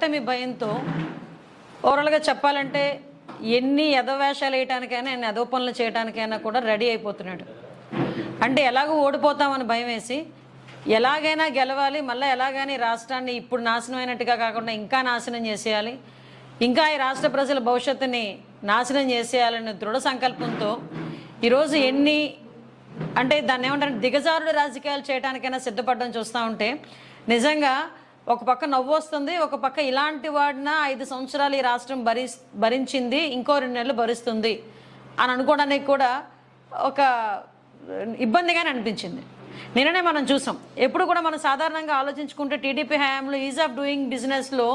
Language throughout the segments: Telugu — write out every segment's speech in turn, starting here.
ఓటమి భయంతో ఓవరాల్గా చెప్పాలంటే ఎన్ని ఎదవేషాలు వేయటానికైనా ఎన్ని ఎదవ పనులు చేయడానికైనా కూడా రెడీ అయిపోతున్నాడు. అంటే ఎలాగో ఓడిపోతామని భయం వేసి ఎలాగైనా గెలవాలి, మళ్ళీ ఎలాగైనా రాష్ట్రాన్ని ఇప్పుడు నాశనం అయినట్టుగా కాకుండా ఇంకా నాశనం చేసేయాలి, ఇంకా ఈ రాష్ట్ర ప్రజల భవిష్యత్తుని నాశనం చేసేయాలనే దృఢ సంకల్పంతో ఈరోజు ఎన్ని అంటే దాన్ని ఏమంటారు దిగజారుడు రాజకీయాలు చేయడానికైనా సిద్ధపడడం చూస్తూ ఉంటే నిజంగా ఒక పక్క నవ్వు వస్తుంది, ఒక పక్క ఇలాంటి వాడిన 5 సంవత్సరాలు ఈ రాష్ట్రం భరించింది, ఇంకో 2 నెలలు భరిస్తుంది అని అనుకోవడానికి కూడా ఒక ఇబ్బందిగానే అనిపించింది. నిన్ననే మనం చూసాం. ఎప్పుడు కూడా మనం సాధారణంగా ఆలోచించుకుంటే టీడీపీ హయాంలో ఈజ్ ఆఫ్ డూయింగ్ బిజినెస్లో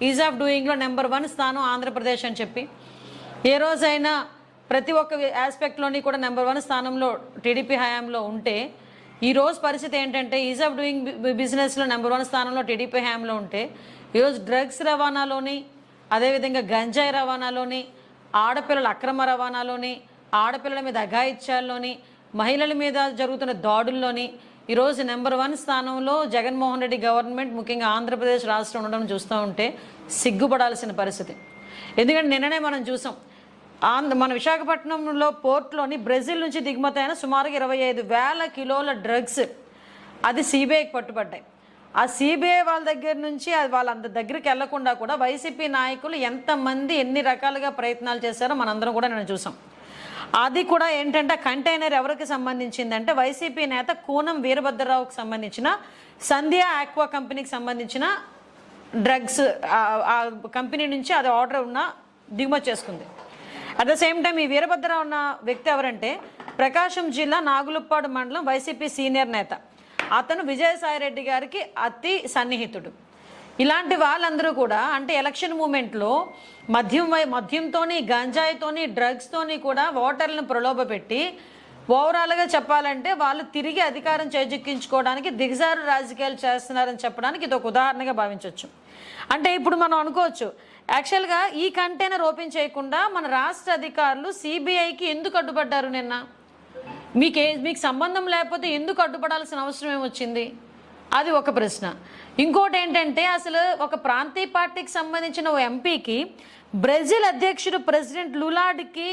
ఈజ్ ఆఫ్ డూయింగ్లో నెంబర్ 1 స్థానం ఆంధ్రప్రదేశ్ అని చెప్పి ఏ రోజైనా ప్రతి ఒక్క ఆస్పెక్ట్లోని కూడా నెంబర్ 1 స్థానంలో టీడీపీ హయాంలో ఉంటే ఈరోజు పరిస్థితి ఏంటంటే ఈజ్ ఆఫ్ డూయింగ్ బిజినెస్లో నెంబర్ 1 స్థానంలో టీడీపీ హయాంలో ఉంటే ఈరోజు డ్రగ్స్ రవాణాలోని, అదేవిధంగా గంజాయి రవాణాలోని, ఆడపిల్లల అక్రమ రవాణాలోని, ఆడపిల్లల మీద అఘాయిత్యాల్లోని, మహిళల మీద జరుగుతున్న దాడుల్లోని ఈరోజు నెంబర్ 1 స్థానంలో జగన్మోహన్ రెడ్డి గవర్నమెంట్, ముఖ్యంగా ఆంధ్రప్రదేశ్ రాష్ట్రం ఉండడం చూస్తూ ఉంటే సిగ్గుపడాల్సిన పరిస్థితి. ఎందుకంటే నిన్ననే మనం చూసాం, మన విశాఖపట్నంలో పోర్ట్లోని బ్రెజిల్ నుంచి దిగుమతి అయిన సుమారుగా 25,000 కిలోల డ్రగ్స్ అది సిబిఐకి పట్టుబడ్డాయి. ఆ సిబిఐ వాళ్ళ దగ్గర నుంచి అది వాళ్ళంత దగ్గరికి వెళ్లకుండా కూడా వైసీపీ నాయకులు ఎంతమంది ఎన్ని రకాలుగా ప్రయత్నాలు చేశారో మనందరం కూడా నేను చూసాం. అది కూడా ఏంటంటే కంటైనర్ ఎవరికి సంబంధించిందంటే వైసీపీ నేత కూనం వీరభద్రరావుకి సంబంధించిన సంధ్య ఆక్వా కంపెనీకి సంబంధించిన డ్రగ్స్ ఆ కంపెనీ నుంచి అది ఆర్డర్ ఉన్న దిగుమతి చేసుకుంది. అట్ ద సేమ్ టైం ఈ వీరభద్రరావు ఉన్న వ్యక్తి ఎవరంటే ప్రకాశం జిల్లా నాగులుప్పాడు మండలం వైసీపీ సీనియర్ నేత. అతను విజయసాయిరెడ్డి గారికి అతి సన్నిహితుడు. ఇలాంటి వాళ్ళందరూ కూడా అంటే ఎలక్షన్ మూమెంట్లో మద్యంతోని, గంజాయితోని, డ్రగ్స్తోని కూడా ఓటర్లను ప్రలోభపెట్టి ఓవరాల్గా చెప్పాలంటే వాళ్ళు తిరిగి అధికారం చేజిక్కించుకోవడానికి దిగజారు రాజకీయాలు చేస్తున్నారని చెప్పడానికి ఇది ఒక ఉదాహరణగా భావించవచ్చు. అంటే ఇప్పుడు మనం అనుకోవచ్చు, యాక్చువల్గా ఈ కంటైనర్ ఓపెన్ చేయకుండా మన రాష్ట్ర అధికారులు సిబిఐకి ఎందుకు అడ్డుపడ్డారు? నిన్న మీకు సంబంధం లేకపోతే ఎందుకు అడ్డుపడాల్సిన అవసరం ఏమొచ్చింది? అది ఒక ప్రశ్న. ఇంకోటి ఏంటంటే అసలు ఒక ప్రాంతీయ పార్టీకి సంబంధించిన ఓ ఎంపీకి బ్రెజిల్ అధ్యక్షుడు ప్రెసిడెంట్ లులాడ్కి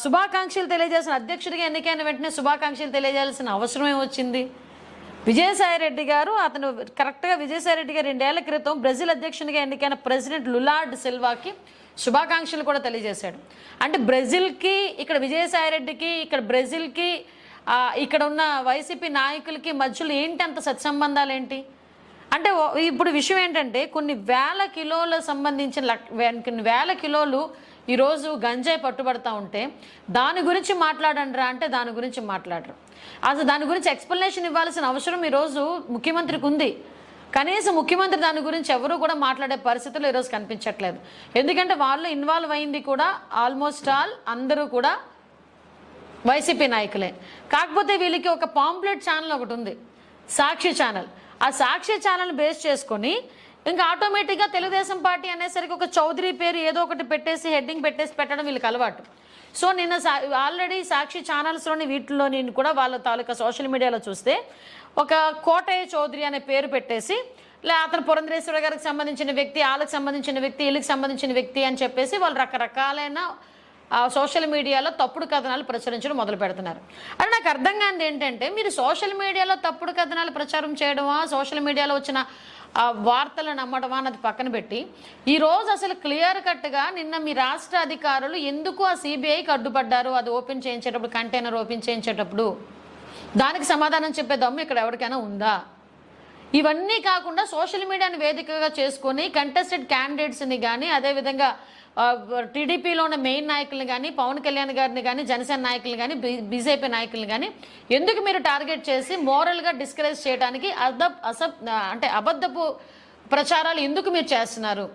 శుభాకాంక్షలు తెలియజేసిన, అధ్యక్షుడిగా ఎన్నికైన వెంటనే శుభాకాంక్షలు తెలియజేయాల్సిన అవసరం ఏమొచ్చింది? విజయసాయిరెడ్డి గారు అతను కరెక్ట్గా విజయసాయిరెడ్డి గారు 2 ఏళ్ల క్రితం బ్రెజిల్ అధ్యక్షునిగా ఎన్నికైన ప్రెసిడెంట్ లులాడ్ సిల్వాకి శుభాకాంక్షలు కూడా తెలియజేశాడు. అంటే బ్రెజిల్కి ఇక్కడ విజయసాయిరెడ్డికి, ఇక్కడ బ్రెజిల్కి, ఇక్కడ ఉన్న వైసీపీ నాయకులకి మధ్యలో ఏంటి అంత సత్సంబంధాలు ఏంటి? అంటే ఇప్పుడు విషయం ఏంటంటే కొన్ని వేల కిలోల సంబంధించిన కొన్ని వేల కిలోలు ఈరోజు గంజాయి పట్టుబడతా ఉంటే దాని గురించి మాట్లాడండిరా అంటే దాని గురించి మాట్లాడరు. అసలు దాని గురించి ఎక్స్ప్లెనేషన్ ఇవ్వాల్సిన అవసరం ఈరోజు ముఖ్యమంత్రికి ఉంది. కనీసం ముఖ్యమంత్రి దాని గురించి ఎవరు కూడా మాట్లాడే పరిస్థితులు ఈరోజు కనిపించట్లేదు. ఎందుకంటే వాళ్ళు ఇన్వాల్వ్ అయింది కూడా ఆల్మోస్ట్ ఆల్ అందరూ కూడా వైసీపీ నాయకులే. కాకపోతే వీళ్ళకి ఒక పాంప్లెట్ ఛానల్ ఒకటి ఉంది, సాక్షి ఛానల్. ఆ సాక్షి ఛానల్ బేస్ చేసుకొని ఇంకా ఆటోమేటిక్గా తెలుగుదేశం పార్టీ అనేసరికి ఒక చౌదరి పేరు ఏదో ఒకటి పెట్టేసి హెడ్డింగ్ పెట్టడం వీళ్ళకి అలవాటు. సో నిన్న ఆల్రెడీ సాక్షి ఛానల్స్లోని వీటిలోని కూడా వాళ్ళ తాలూకా సోషల్ మీడియాలో చూస్తే ఒక కోటయ్య చౌదరి అనే పేరు పెట్టేసి అతను పురంధరేశ్వర గారికి సంబంధించిన వ్యక్తి, వాళ్ళకి సంబంధించిన వ్యక్తి, వీళ్ళకి సంబంధించిన వ్యక్తి అని చెప్పేసి వాళ్ళు రకరకాలైన సోషల్ మీడియాలో తప్పుడు కథనాలు ప్రచురించడం మొదలు పెడుతున్నారు. అది నాకు అర్థం కానిది ఏంటంటే మీరు సోషల్ మీడియాలో తప్పుడు కథనాలు ప్రచారం చేయడమా, సోషల్ మీడియాలో వచ్చిన వార్తలు నమ్మడమా అన్నది పక్కన పెట్టి ఈరోజు అసలు క్లియర్ కట్గా నిన్న మీ రాష్ట్ర అధికారులు ఎందుకు ఆ సిబిఐకి అడ్డుపడ్డారు? అది ఓపెన్ చేయించేటప్పుడు, కంటైనర్ ఓపెన్ చేయించేటప్పుడు దానికి సమాధానం చెప్పే దమ్ము ఇక్కడ ఎవరికైనా ఉందా? ఇవన్నీ కాకుండా సోషల్ మీడియాని వేదికగా చేసుకొని కంటెస్టెడ్ క్యాండిడేట్స్ని కానీ, అదేవిధంగా టీడీపీలో ఉన్న మెయిన్ నాయకులను కానీ, పవన్ కళ్యాణ్ గారిని కానీ, జనసేన నాయకులను కానీ, బీజేపీ నాయకులను కానీ ఎందుకు మీరు టార్గెట్ చేసి మోరల్గా డిస్కరేజ్ చేయడానికి అంటే అబద్ధపు ప్రచారాలు ఎందుకు మీరు చేస్తున్నారు?